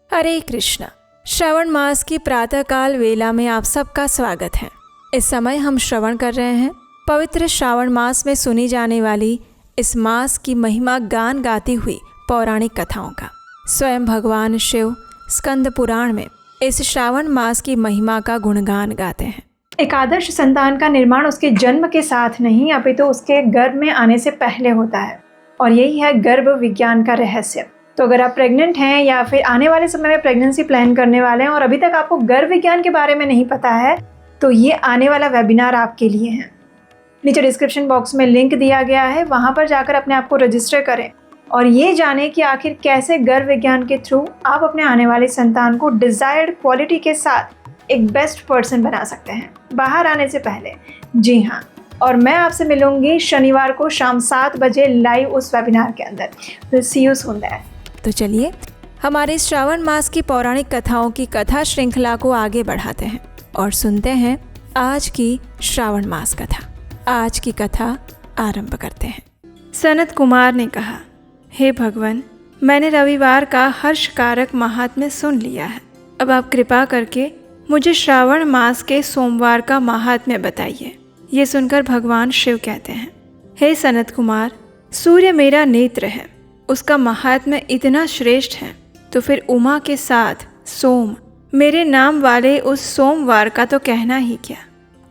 हरे कृष्णा। श्रवण मास की प्रातःकाल वेला में आप सबका स्वागत है। इस समय हम श्रवण कर रहे हैं पवित्र श्रावण मास में सुनी जाने वाली इस मास की महिमा गान गाती हुई पौराणिक कथाओं का। स्वयं भगवान शिव स्कंद पुराण में इस श्रावण मास की महिमा का गुणगान गाते हैं। एक आदर्श संतान का निर्माण उसके जन्म के साथ नहीं अपितु उसके गर्भ में आने से पहले होता है, और यही है गर्भ विज्ञान का रहस्य। तो अगर आप प्रेग्नेंट हैं या फिर आने वाले समय में प्रेगनेंसी प्लान करने वाले हैं और अभी तक आपको गर्भ विज्ञान के बारे में नहीं पता है, तो ये आने वाला वेबिनार आपके लिए है। नीचे डिस्क्रिप्शन बॉक्स में लिंक दिया गया है, वहाँ पर जाकर अपने आप को रजिस्टर करें और ये जानें कि आखिर कैसे गर्भ विज्ञान के थ्रू आप अपने आने वाले संतान को डिज़ायर्ड क्वालिटी के साथ एक बेस्ट पर्सन बना सकते हैं बाहर आने से पहले। जी हाँ, और मैं आपसे मिलूंगी शनिवार को शाम 7 बजे लाइव उस वेबिनार के अंदर। सी यू सून देयर। तो चलिए हमारे श्रावण मास की पौराणिक कथाओं की कथा श्रृंखला को आगे बढ़ाते हैं और सुनते हैं आज की श्रावण मास कथा। आज की कथा आरंभ करते हैं। सनत कुमार ने कहा, हे भगवान, मैंने रविवार का हर्षकारक महात्म्य सुन लिया है। अब आप कृपा करके मुझे श्रावण मास के सोमवार का महात्म्य बताइए। ये सुनकर भगवान शिव कहते हैं, हे सनत कुमार, सूर्य मेरा नेत्र है, उसका महात्म्य इतना श्रेष्ठ है, तो फिर उमा के साथ सोम मेरे नाम वाले उस सोमवार का तो कहना ही क्या।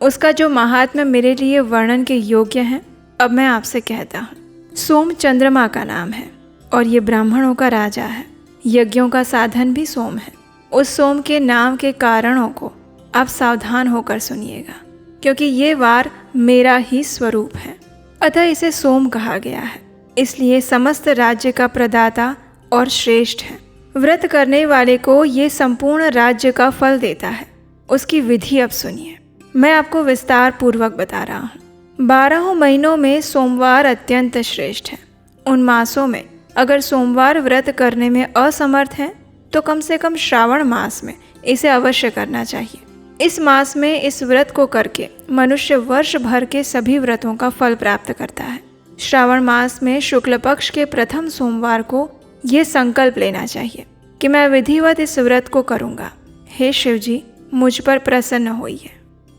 उसका जो महात्म्य मेरे लिए वर्णन के योग्य है, अब मैं आपसे कहता हूँ। सोम चंद्रमा का नाम है और ये ब्राह्मणों का राजा है। यज्ञों का साधन भी सोम है। उस सोम के नाम के कारणों को आप सावधान होकर सुनिएगा, क्योंकि ये वार मेरा ही स्वरूप है, अतः इसे सोम कहा गया है। इसलिए समस्त राज्य का प्रदाता और श्रेष्ठ है। व्रत करने वाले को ये संपूर्ण राज्य का फल देता है। उसकी विधि अब सुनिए, मैं आपको विस्तार पूर्वक बता रहा हूँ। 12 महीनों में सोमवार अत्यंत श्रेष्ठ है। उन मासों में अगर सोमवार व्रत करने में असमर्थ हैं, तो कम से कम श्रावण मास में इसे अवश्य करना चाहिए। इस मास में इस व्रत को करके मनुष्य वर्ष भर के सभी व्रतों का फल प्राप्त करता है। श्रावण मास में शुक्ल पक्ष के प्रथम सोमवार को ये संकल्प लेना चाहिए कि मैं विधिवत इस व्रत को करूँगा। हे शिव जी, मुझ पर प्रसन्न होइए।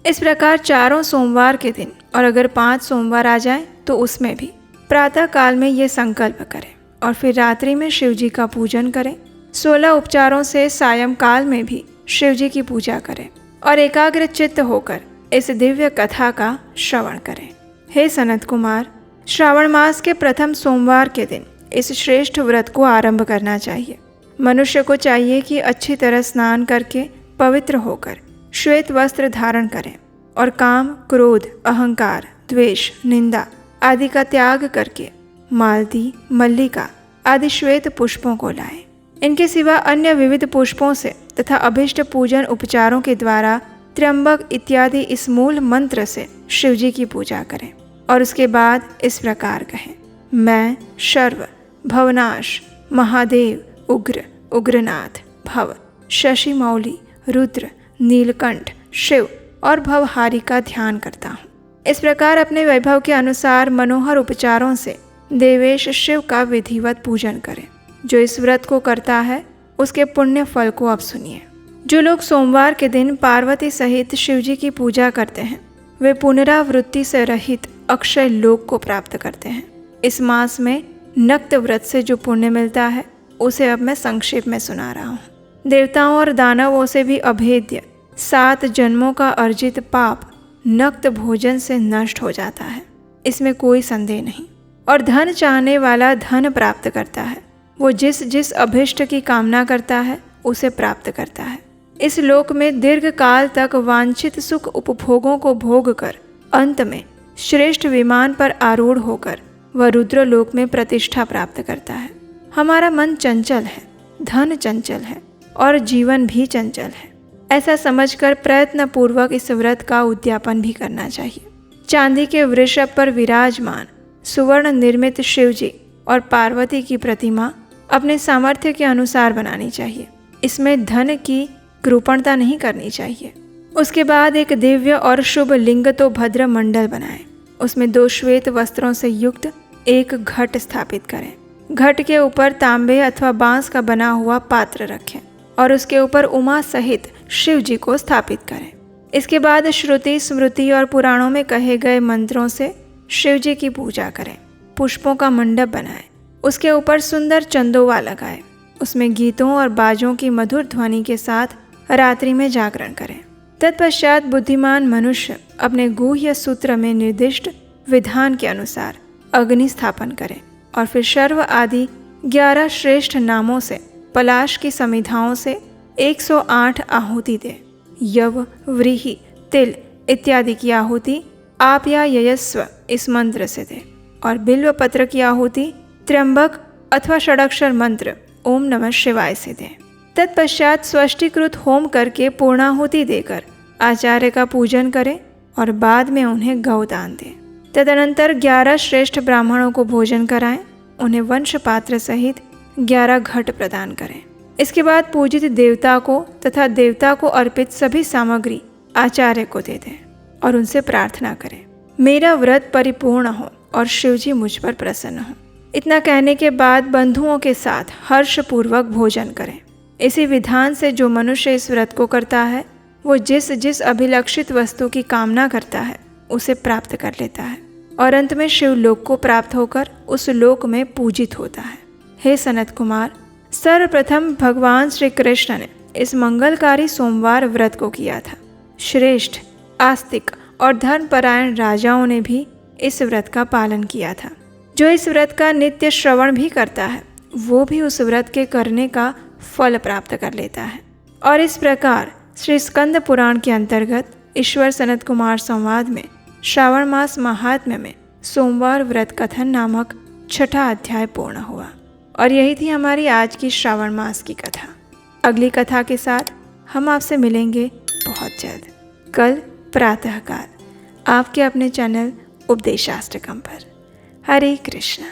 इस प्रकार चारों सोमवार के दिन और अगर 5 सोमवार आ जाए तो उसमें भी प्रातः काल में ये संकल्प करें और फिर रात्रि में शिव जी का पूजन करें। 16 उपचारों से सायंकाल में भी शिव जी की पूजा करें और एकाग्र चित्त होकर इस दिव्य कथा का श्रवण करें। हे सनत कुमार, श्रावण मास के प्रथम सोमवार के दिन इस श्रेष्ठ व्रत को आरंभ करना चाहिए। मनुष्य को चाहिए कि अच्छी तरह स्नान करके पवित्र होकर श्वेत वस्त्र धारण करें और काम, क्रोध, अहंकार, द्वेष, निंदा आदि का त्याग करके मालती, मल्लिका आदि श्वेत पुष्पों को लाएं। इनके सिवा अन्य विविध पुष्पों से तथा अभिष्ट पूजन उपचारों के द्वारा त्र्यंबक इत्यादि इस मूल मंत्र से शिवजी की पूजा करें और उसके बाद इस प्रकार कहें, मैं शर्व, भवनाश, महादेव, उग्र, उग्रनाथ, भव, शशि मौली, रुद्र, नीलकंठ, शिव और भवहारी का ध्यान करता हूँ। इस प्रकार अपने वैभव के अनुसार मनोहर उपचारों से देवेश शिव का विधिवत पूजन करें। जो इस व्रत को करता है उसके पुण्य फल को अब सुनिए। जो लोग सोमवार के दिन पार्वती सहित शिवजी की पूजा करते हैं, वे पुनरावृत्ति से रहित अक्षय लोक को प्राप्त करते हैं। इस मास में नक्त व्रत से जो पुण्य मिलता है उसे अब मैं संक्षेप में सुना रहा हूँ। देवताओं और दानवों से भी अभेद्य 7 जन्मों का अर्जित पाप नक्त भोजन से नष्ट हो जाता है, इसमें कोई संदेह नहीं। और धन चाहने वाला धन प्राप्त करता है। वो जिस जिस अभिष्ट की कामना करता है उसे प्राप्त करता है। इस लोक में दीर्घ काल तक वांछित सुख उपभोगों को भोग कर अंत में श्रेष्ठ विमान पर आरूढ़ होकर वह रुद्र लोक में प्रतिष्ठा प्राप्त करता है। हमारा मन चंचल है, धन चंचल है और जीवन भी चंचल है, ऐसा समझकर प्रयत्न पूर्वक इस व्रत का उद्यापन भी करना चाहिए। चांदी के वृषभ पर विराजमान सुवर्ण निर्मित शिवजी और पार्वती की प्रतिमा अपने सामर्थ्य के अनुसार बनानी चाहिए। इसमें धन की कृपणता नहीं करनी चाहिए। उसके बाद एक दिव्य और शुभ लिंग तो भद्र मंडल बनाएं। उसमें 2 श्वेत वस्त्रों से युक्त एक घट स्थापित करें। घट के ऊपर तांबे अथवा बांस का बना हुआ पात्र रखें और उसके ऊपर उमा सहित शिव जी को स्थापित करें। इसके बाद श्रुति, स्मृति और पुराणों में कहे गए मंत्रों से शिव जी की पूजा करें। पुष्पों का मंडप बनाएं, उसके ऊपर सुंदर चंदोवा लगाएं, उसमें गीतों और बाजों की मधुर ध्वनि के साथ रात्रि में जागरण करें। तत्पश्चात बुद्धिमान मनुष्य अपने गुह्य सूत्र में निर्दिष्ट विधान के अनुसार अग्नि स्थापन करें और फिर शर्व आदि 11 श्रेष्ठ नामों से पलाश की समिधाओं से 108 आहुति दें। यव, व्रीहि, तिल इत्यादि की आहुति आप या ययस्व इस मंत्र से दें और बिल्व पत्र की आहुति त्र्यंबक अथवा षडक्षर मंत्र ओम नमः शिवाय से दें। तत्पश्चात स्वष्टिकृत होम करके पूर्णाहुति देकर आचार्य का पूजन करें और बाद में उन्हें गौदान दें। तदनंतर 11 श्रेष्ठ ब्राह्मणों को भोजन कराएं, उन्हें वंश पात्र सहित 11 घट प्रदान करें। इसके बाद पूजित देवता को तथा देवता को अर्पित सभी सामग्री आचार्य को दे दें और उनसे प्रार्थना करें, मेरा व्रत परिपूर्ण हो और शिवजी मुझ पर प्रसन्न हो। इतना कहने के बाद बंधुओं के साथ हर्षपूर्वक भोजन करें। इसी विधान से जो मनुष्य इस व्रत को करता है वो जिस जिस अभिलक्षित वस्तु की कामना करता है उसे प्राप्त कर लेता है और अंत में शिवलोक को प्राप्त होकर उस लोक में पूजित होता है। हे सनत कुमार, सर्वप्रथम भगवान श्री कृष्ण ने इस मंगलकारी सोमवार व्रत को किया था। श्रेष्ठ, आस्तिक और धर्मपरायण राजाओं ने भी इस व्रत का पालन किया था। जो इस व्रत का नित्य श्रवण भी करता है वो भी उस व्रत के करने का फल प्राप्त कर लेता है। और इस प्रकार श्री स्कंद पुराण के अंतर्गत ईश्वर सनत कुमार संवाद में श्रावण मास महात्म्य में सोमवार व्रत कथन नामक 6ठा अध्याय पूर्ण हुआ। और यही थी हमारी आज की श्रावण मास की कथा। अगली कथा के साथ हम आपसे मिलेंगे बहुत जल्द, कल प्रातःकाल आपके अपने चैनल उपदेशाष्टकम पर। हरे कृष्ण।